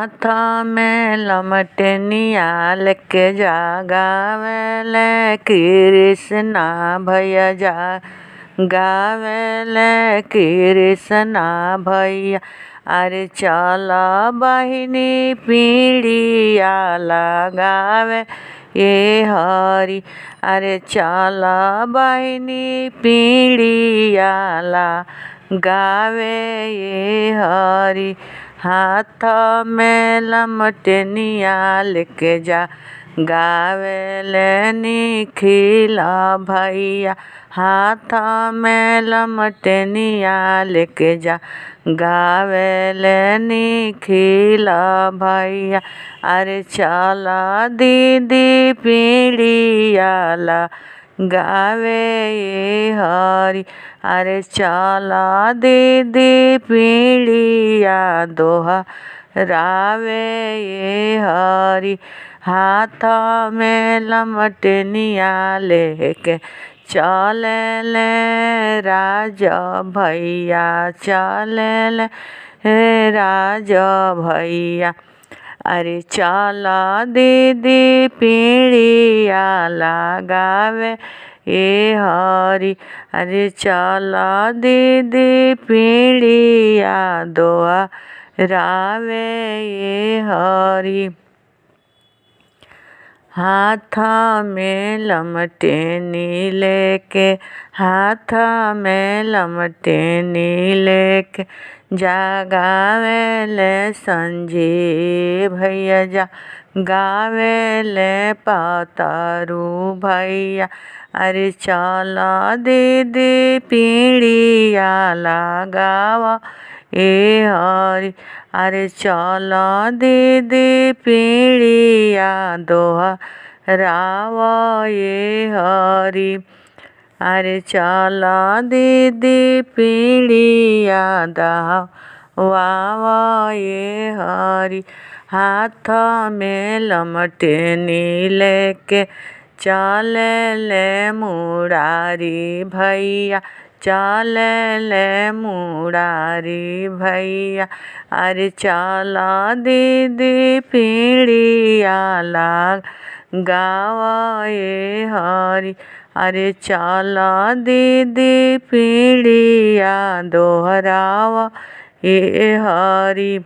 हाथ में लमटनिया लेके जागावेले कृष्णा भैया गावेले कृष्णा भैया। अरे चल बहिनी पीड़िया लगावे ये हरी। अरे चल बहिनी पीड़िया लगावे ये हरी। हाथ में लमटनिया लेके गावेले निखिल भैया। हाथ में लमटनिया लेके गावेले निखिल भैया। अरे चल दीदी पीड़िया गावे ये हरी। अरे चल दीदी पीड़िया दोहरावे ये हरी। हाथ में लमटनिया लेके चलेले राज भैया। चलेले राज भैया। अरे चल दीदी पीड़िया लगावे ये हरी। अरे चल दीदी पीड़िया दोहरावे ये हरी। हाथ में लमटनी लेके हाथ में लमटनी लेके गावेले संजीव भैया। गावेले पतरू भैया। अरे चल दीदी पीड़िया लगावा ये हरी। अरे चल दीदी पीड़िया दोहरावा ये हरी। अरे चल दीदी पीड़िया दोहरावा ये हरी। हाथ में लमटनी लेके चलेले मुरारी भैया। चलेले मुरारी भैया। अरे चल दीदी पीड़िया लगावा ये हरी। अरे चल दीदी पीड़िया दोहरावा ये हरी।